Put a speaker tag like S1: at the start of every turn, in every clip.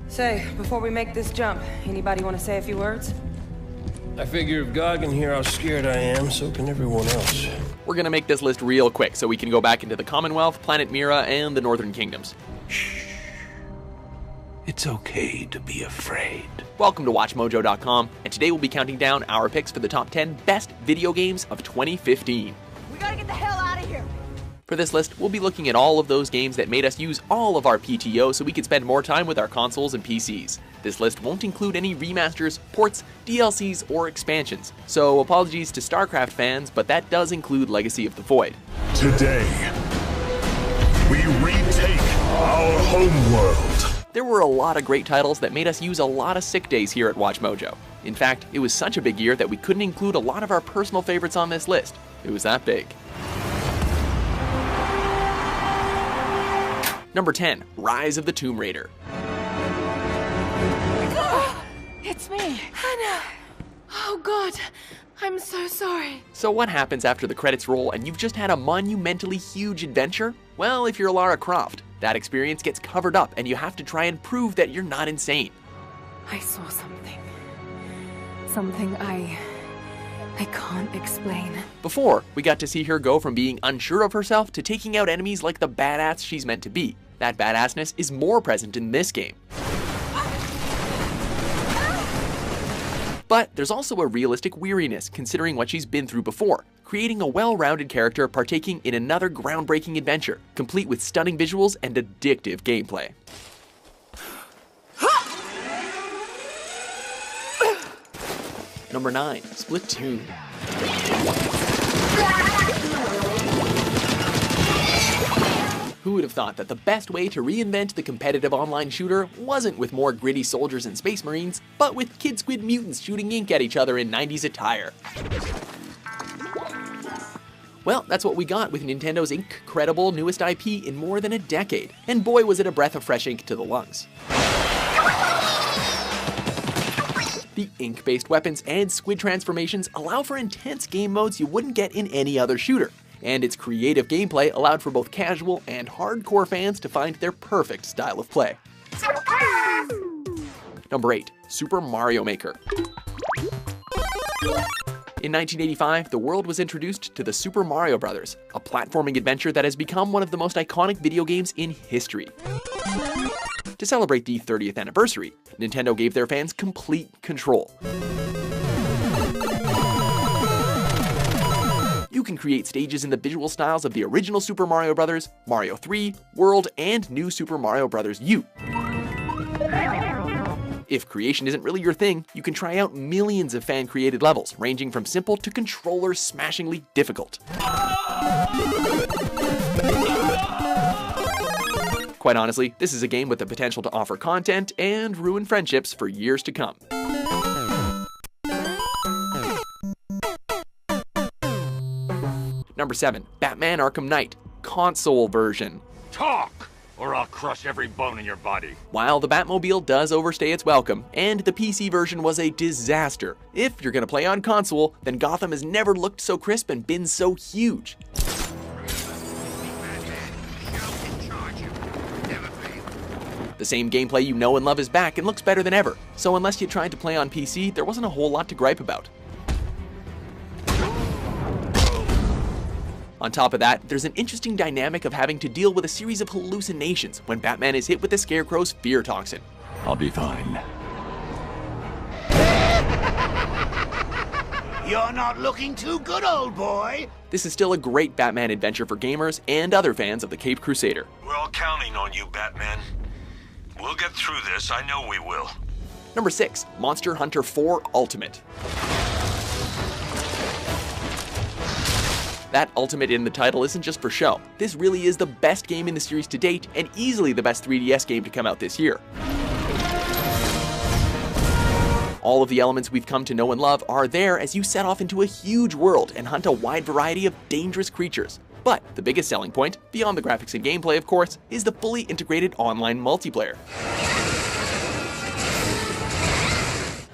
S1: Say, before we make this jump, anybody want to say a few words?
S2: I figure if God can hear how scared I am, so can everyone else.
S3: We're gonna make this list real quick so we can go back into the Commonwealth, Planet Mira, and the Northern Kingdoms.
S2: Shh. It's okay to be afraid.
S3: Welcome to WatchMojo.com, and today we'll be counting down our picks for the top 10 best video games of 2015.
S4: We gotta get the hell out of here!
S3: For this list, we'll be looking at all of those games that made us use all of our PTO so we could spend more time with our consoles and PCs. This list won't include any remasters, ports, DLCs, or expansions, so apologies to StarCraft fans, but that does include Legacy of the Void.
S5: Today, we retake our homeworld.
S3: There were a lot of great titles that made us use a lot of sick days here at WatchMojo. In fact, it was such a big year that we couldn't include a lot of our personal favorites on this list. It was that big. Number 10, Rise of the Tomb Raider.
S4: It's me, Hannah. Oh God, I'm so sorry.
S3: So what happens after the credits roll and you've just had a monumentally huge adventure? Well, if you're Lara Croft, that experience gets covered up and you have to try and prove that you're not insane.
S4: I saw something. Something I can't explain.
S3: Before, we got to see her go from being unsure of herself to taking out enemies like the badass she's meant to be. That badassness is more present in this game. But there's also a realistic weariness considering what she's been through before, creating a well-rounded character partaking in another groundbreaking adventure, complete with stunning visuals and addictive gameplay. Number 9, Splatoon. Who would have thought that the best way to reinvent the competitive online shooter wasn't with more gritty soldiers and space marines, but with Kid Squid mutants shooting ink at each other in 90s attire? Well, that's what we got with Nintendo's incredible newest IP in more than a decade, and boy was it a breath of fresh ink to the lungs. The ink-based weapons and squid transformations allow for intense game modes you wouldn't get in any other shooter, and its creative gameplay allowed for both casual and hardcore fans to find their perfect style of play. Number 8, Super Mario Maker. In 1985, the world was introduced to the Super Mario Bros., a platforming adventure that has become one of the most iconic video games in history. To celebrate the 30th anniversary, Nintendo gave their fans complete control. You can create stages in the visual styles of the original Super Mario Bros., Mario 3, World, and New Super Mario Bros. U. If creation isn't really your thing, you can try out millions of fan-created levels, ranging from simple to controller-smashingly difficult. Quite honestly, this is a game with the potential to offer content and ruin friendships for years to come. Number 7, Batman Arkham Knight, console version.
S5: Talk, or I'll crush every bone in your body.
S3: While the Batmobile does overstay its welcome, and the PC version was a disaster, if you're gonna play on console, then Gotham has never looked so crisp and been so huge. The same gameplay you know and love is back and looks better than ever, so unless you tried to play on PC, there wasn't a whole lot to gripe about. On top of that, there's an interesting dynamic of having to deal with a series of hallucinations when Batman is hit with the Scarecrow's fear toxin.
S5: I'll be fine.
S6: You're not looking too good, old boy.
S3: This is still a great Batman adventure for gamers and other fans of the Caped Crusader.
S7: We're all counting on you, Batman. We'll get through this, I know we will.
S3: Number 6, Monster Hunter 4 Ultimate. That Ultimate in the title isn't just for show. This really is the best game in the series to date, and easily the best 3DS game to come out this year. All of the elements we've come to know and love are there as you set off into a huge world and hunt a wide variety of dangerous creatures. But the biggest selling point, beyond the graphics and gameplay of course, is the fully integrated online multiplayer.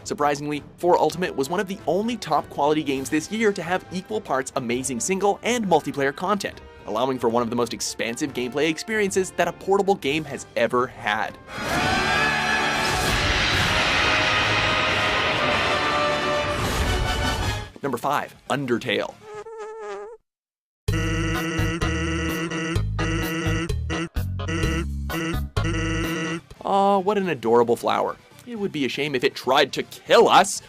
S3: Surprisingly, 4 Ultimate was one of the only top quality games this year to have equal parts amazing single and multiplayer content. allowing for one of the most expansive gameplay experiences that a portable game has ever had. Number 5, Undertale. Aw, what an adorable flower. It would be a shame if it tried to kill us.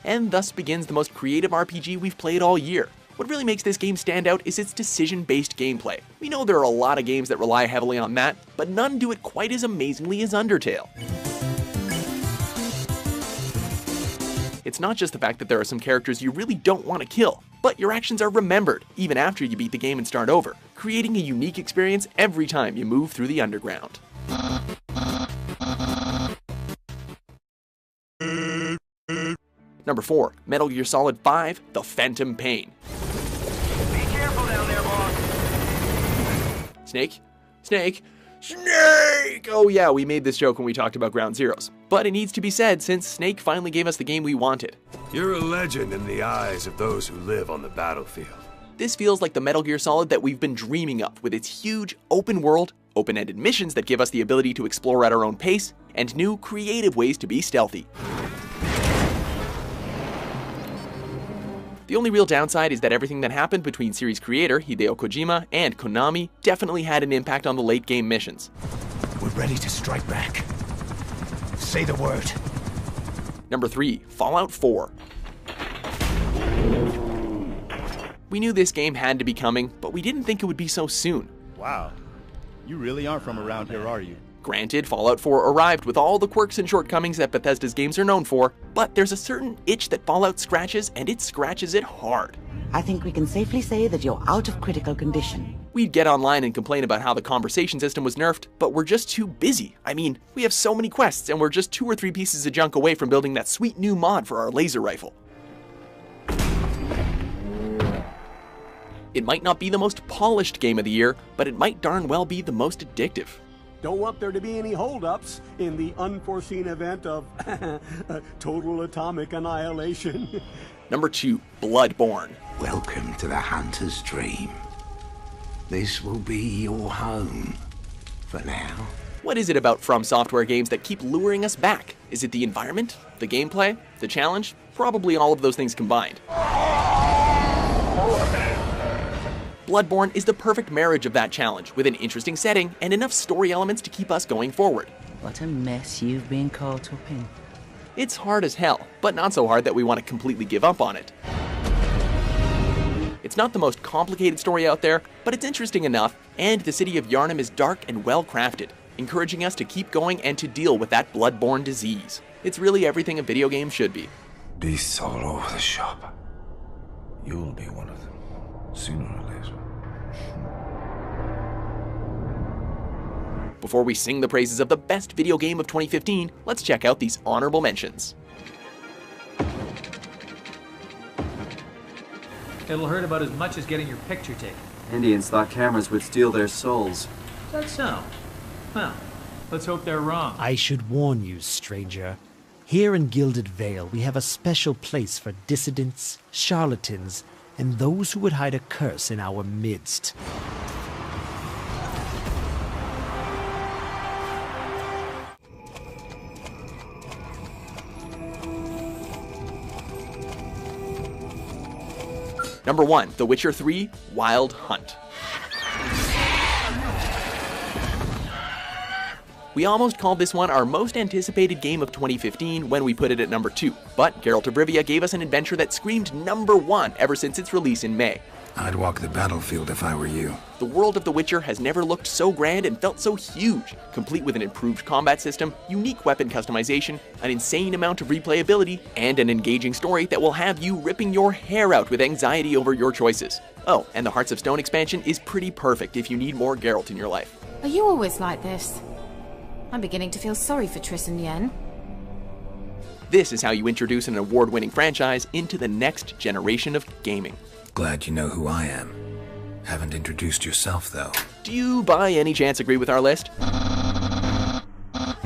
S3: And thus begins the most creative RPG we've played all year. What really makes this game stand out is its decision-based gameplay. We know there are a lot of games that rely heavily on that, but none do it quite as amazingly as Undertale. It's not just the fact that there are some characters you really don't want to kill, but your actions are remembered, even after you beat the game and start over, creating a unique experience every time you move through the underground. Number 4, Metal Gear Solid 5, The Phantom Pain.
S7: Be careful down there, boss.
S3: Snake? Snake? Snake! Oh yeah, we made this joke when we talked about Ground Zeroes. But it needs to be said since Snake finally gave us the game we wanted.
S8: You're a legend in the eyes of those who live on the battlefield.
S3: This feels like the Metal Gear Solid that we've been dreaming of, with its huge, open world, open-ended missions that give us the ability to explore at our own pace, and new, creative ways to be stealthy. The only real downside is that everything that happened between series creator Hideo Kojima and Konami definitely had an impact on the late game missions.
S6: We're ready to strike back. Say the word.
S3: Number 3, Fallout 4. We knew this game had to be coming, but we didn't think it would be so soon.
S9: Wow. You really aren't from around here, are you?
S3: Granted, Fallout 4 arrived with all the quirks and shortcomings that Bethesda's games are known for, but there's a certain itch that Fallout scratches, and it scratches it hard.
S10: I think we can safely say that you're out of critical condition.
S3: We'd get online and complain about how the conversation system was nerfed, but we're just too busy. I mean, we have so many quests, and we're just 2 or 3 pieces of junk away from building that sweet new mod for our laser rifle. It might not be the most polished game of the year, but it might darn well be the most addictive.
S11: Don't want there to be any holdups in the unforeseen event of total atomic annihilation.
S3: Number 2, Bloodborne.
S6: Welcome to the hunter's dream. This will be your home for now.
S3: What is it about From Software games that keep luring us back? Is it the environment, the gameplay, the challenge? Probably all of those things combined. Bloodborne is the perfect marriage of that challenge, with an interesting setting and enough story elements to keep us going forward.
S10: What a mess you've been caught up in.
S3: It's hard as hell, but not so hard that we want to completely give up on it. It's not the most complicated story out there, but it's interesting enough, and the city of Yharnam is dark and well crafted, encouraging us to keep going and to deal with that bloodborne disease. It's really everything a video game should be.
S8: Beasts all over the shop. You'll be one of them, sooner or later.
S3: Before we sing the praises of the best video game of 2015, let's check out these honorable mentions.
S12: It'll hurt about as much as getting your picture taken.
S13: Indians thought cameras would steal their souls.
S12: Is that so? Well, let's hope they're wrong.
S14: I should warn you, stranger. Here in Gilded Vale, we have a special place for dissidents, charlatans, and those who would hide a curse in our midst.
S3: Number 1, The Witcher 3, Wild Hunt. We almost called this one our most anticipated game of 2015 when we put it at number 2, but Geralt of Rivia gave us an adventure that screamed number 1 ever since its release in May.
S8: I'd walk the battlefield if I were you.
S3: The world of The Witcher has never looked so grand and felt so huge, complete with an improved combat system, unique weapon customization, an insane amount of replayability, and an engaging story that will have you ripping your hair out with anxiety over your choices. Oh, and the Hearts of Stone expansion is pretty perfect if you need more Geralt in your life.
S4: Are you always like this? I'm beginning to feel sorry for Triss and Yen.
S3: This is how you introduce an award-winning franchise into the next generation of gaming.
S8: Glad you know who I am. Haven't introduced yourself, though.
S3: Do you by any chance agree with our list?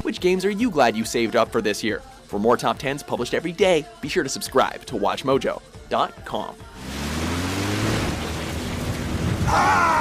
S3: Which games are you glad you saved up for this year? For more top 10s published every day, be sure to subscribe to WatchMojo.com.
S5: Ah!